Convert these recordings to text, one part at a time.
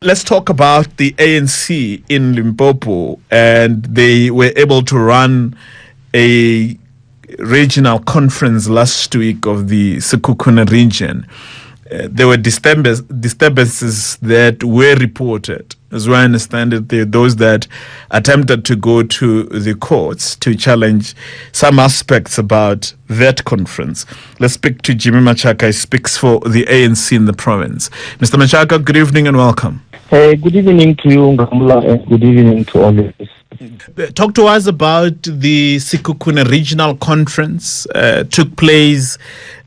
Let's talk about the ANC in Limpopo, and they were able to run a regional conference last week of the Sekhukhune region. There were disturbances that were reported. As I understand it, there are those that attempted to go to the courts to challenge some aspects about that conference. Let's speak to Jimmy Machaka. He speaks for the ANC in the province. Mr. Machaka, good evening and welcome. Good evening to you, Ngamula, and good evening to all of us. Talk to us about the Sekhukhune Regional Conference. Took place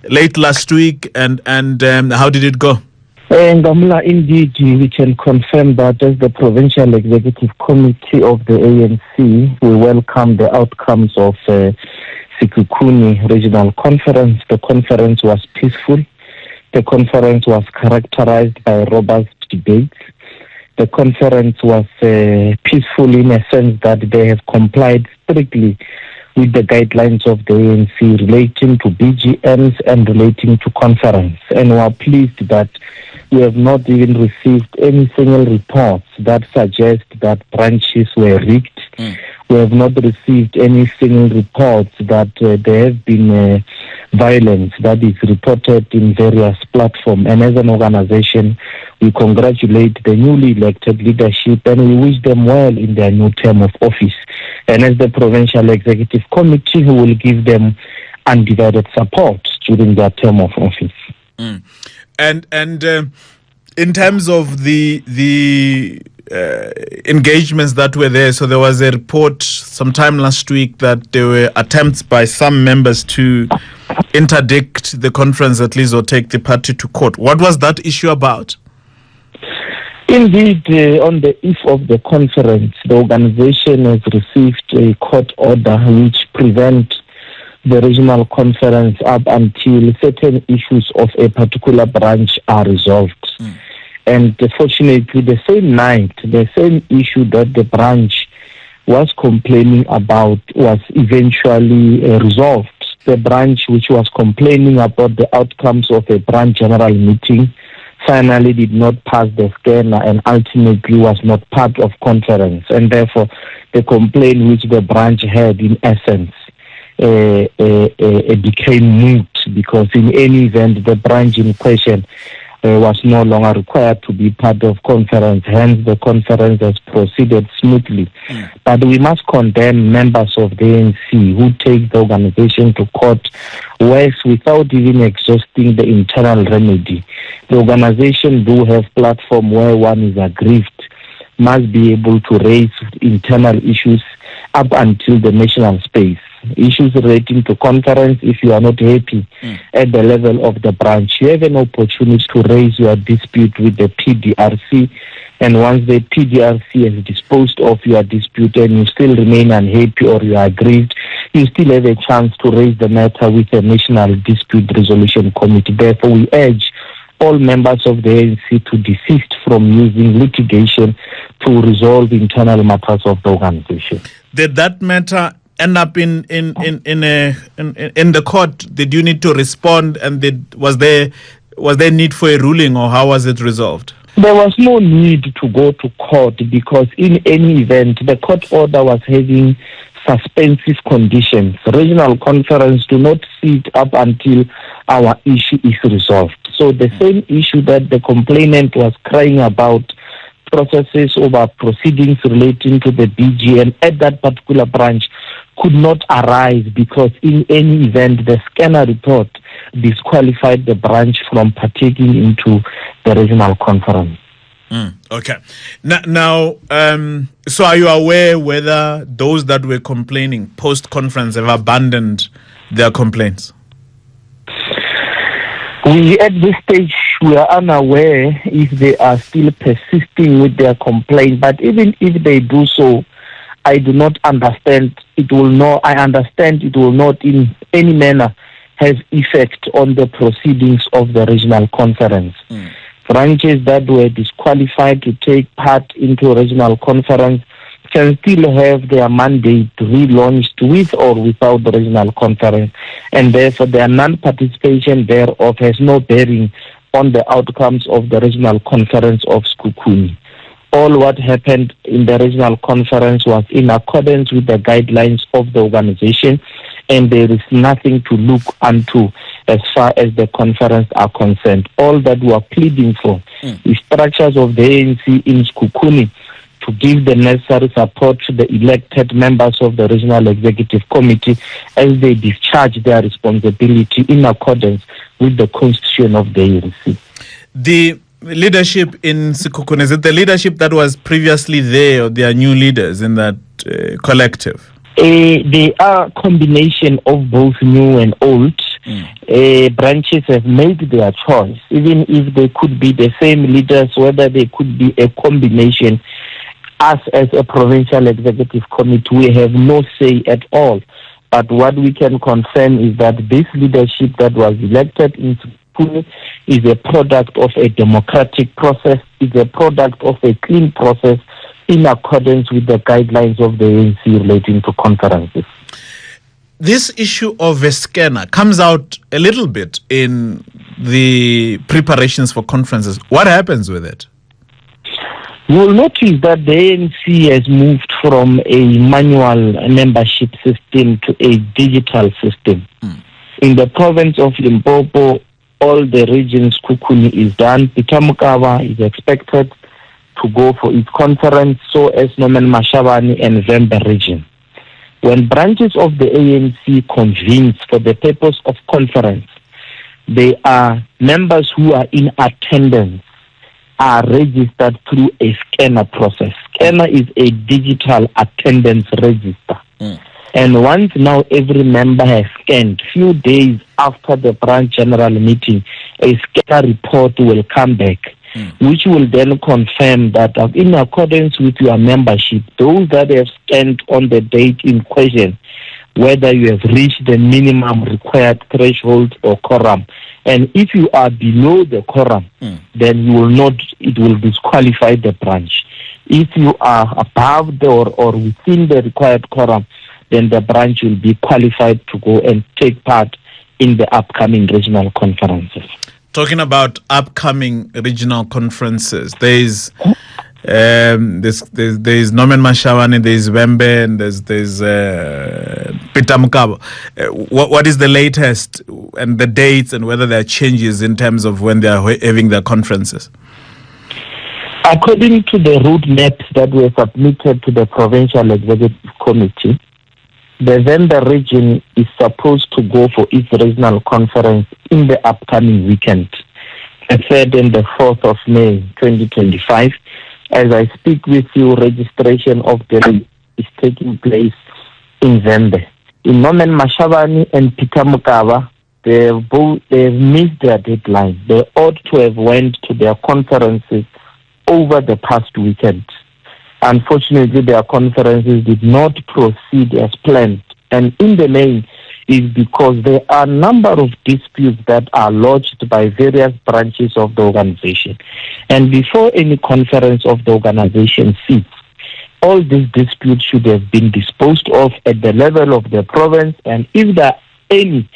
late last week, and how did it go? Ngamula, indeed, we can confirm that as the Provincial Executive Committee of the ANC, we welcome the outcomes of Sekhukhune Regional Conference. The conference was peaceful. The conference was characterized by robust debates. The conference was peaceful in a sense that they have complied strictly with the guidelines of the ANC relating to BGMs and relating to conference. And we are pleased that we have not even received any single reports that suggest that branches were rigged. We have not received any single reports that there have been violence that is reported in various platforms. And as an organization, we congratulate the newly elected leadership and we wish them well in their new term of office. And as the Provincial Executive Committee, we will give them undivided support during their term of office. And in terms of the engagements that were there, so there was a report sometime last week that there were attempts by some members to interdict the conference at least or take the party to court. What was that issue about? Indeed, on the eve of the conference, the organization has received a court order which prevents the regional conference up until certain issues of a particular branch are resolved. And fortunately, the same night, the same issue that the branch was complaining about was eventually resolved. The branch which was complaining about the outcomes of a branch general meeting finally did not pass the scanner and ultimately was not part of conference. And therefore, the complaint which the branch had in essence became moot, because in any event, the branch in question was no longer required to be part of conference. Hence, the conference has proceeded smoothly. But we must condemn members of the ANC who take the organization to court without even exhausting the internal remedy. The organization do have platform where one is aggrieved, must be able to raise internal issues up until the national space. Issues relating to conference, if you are not happy at the level of the branch, you have an opportunity to raise your dispute with the PDRC. And once the PDRC has disposed of your dispute and you still remain unhappy or you are aggrieved, you still have a chance to raise the matter with the National Dispute Resolution Committee. Therefore, we urge all members of the ANC to desist from using litigation to resolve internal matters of the organization. Did that matter end up in the court? Did you need to respond, and was there need for a ruling, or how was it resolved? There was no need to go to court, because in any event, the court order was having suspensive conditions. Regional conference do not sit up until our issue is resolved. So the same issue that the complainant was crying about, processes over proceedings relating to the BGM at that particular branch, could not arise, because in any event the scanner report disqualified the branch from partaking into the regional conference. Okay. Now, so are you aware whether those that were complaining post-conference have abandoned their complaints? At this stage, we are unaware if they are still persisting with their complaint. But even if they do so, I do not understand. I understand it will not in any manner have effect on the proceedings of the regional conference. Branches that were disqualified to take part into a regional conference can still have their mandate relaunched with or without the regional conference, and therefore their non-participation thereof has no bearing on the outcomes of the regional conference of Sekhukhune. All what happened in the regional conference was in accordance with the guidelines of the organization, and there is nothing to look unto as far as the conference are concerned. All that we are pleading for is structures of the ANC in Sekhukhune to give the necessary support to the elected members of the Regional Executive Committee as they discharge their responsibility in accordance with the constitution of the ANC. The leadership in Sekhukhune, is it the leadership that was previously there, or there are new leaders in that collective? They are a combination of both new and old. Branches have made their choice, even if they could be the same leaders, whether they could be a combination. Us as a provincial executive committee, we have no say at all. But what we can confirm is that this leadership that was elected in Sekhukhune is a product of a democratic process, is a product of a clean process in accordance with the guidelines of the ANC relating to conferences. This issue of a scanner comes out a little bit in the preparations for conferences. What happens with it? You will notice that the ANC has moved from a manual membership system to a digital system. In the province of Limpopo, all the regions, Sekhukhune is done. Mokaba is expected to go for its conference, so as Mashabane and Vhembe region. When branches of the ANC convenes for the purpose of conference, they are members who are in attendance are registered through a scanner process. Scanner is a digital attendance register. And once now every member has scanned, few days after the branch general meeting, a scanner report will come back, which will then confirm that in accordance with your membership, those that have scanned on the date in question, whether you have reached the minimum required threshold or quorum. And if you are below the quorum, then you will not, it will disqualify the branch. If you are above the or within the required quorum, then the branch will be qualified to go and take part in the upcoming regional conferences. Talking about upcoming regional conferences, there's Mashabane, there's Vhembe, and there's Mokaba. What is the latest and the dates, and whether there are changes in terms of when they are having their conferences? According to the roadmaps that were submitted to the Provincial Executive Committee, the Vhembe region is supposed to go for its regional conference in the upcoming weekend, the 3rd and the 4th of May 2025. As I speak with you, registration of the is taking place in Vhembe. In Mashabane and Mokaba, they've missed their deadline. They ought to have went to their conferences over the past weekend. Unfortunately, their conferences did not proceed as planned. And in the main is because there are a number of disputes that are lodged by various branches of the organization. And before any conference of the organization sits, all these disputes should have been disposed of at the level of the province, and if there are any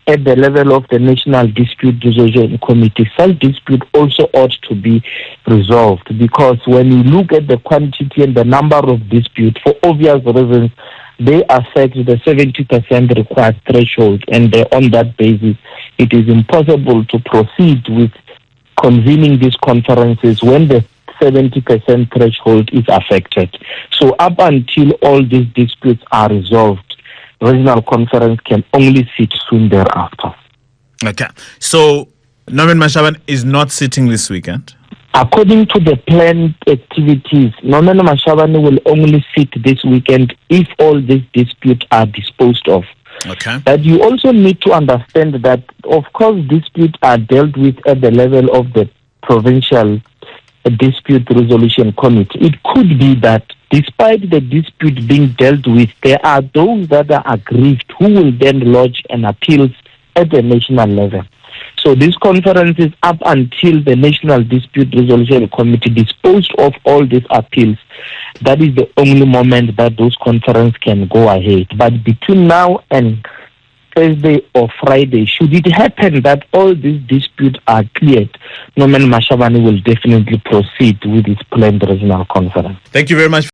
at the level of the National Dispute Resolution Committee, such dispute also ought to be resolved, because when you look at the quantity and the number of disputes, for obvious reasons, they affect the 70% required threshold, and on that basis, it is impossible to proceed with convening these conferences when the 70% threshold is affected. So up until all these disputes are resolved, regional conference can only sit soon thereafter. Okay. So Mashabane is not sitting this weekend? According to the planned activities, Mashabane will only sit this weekend if all these disputes are disposed of. Okay. But you also need to understand that, of course, disputes are dealt with at the level of the Provincial Dispute Resolution Committee. It could be that despite the dispute being dealt with, there are those that are aggrieved who will then lodge an appeal at the national level. So this conference is up until the National Dispute Resolution Committee disposed of all these appeals. That is the only moment that those conferences can go ahead. But between now and Thursday or Friday, should it happen that all these disputes are cleared, Norman Mashabane will definitely proceed with its planned regional conference. Thank you very much.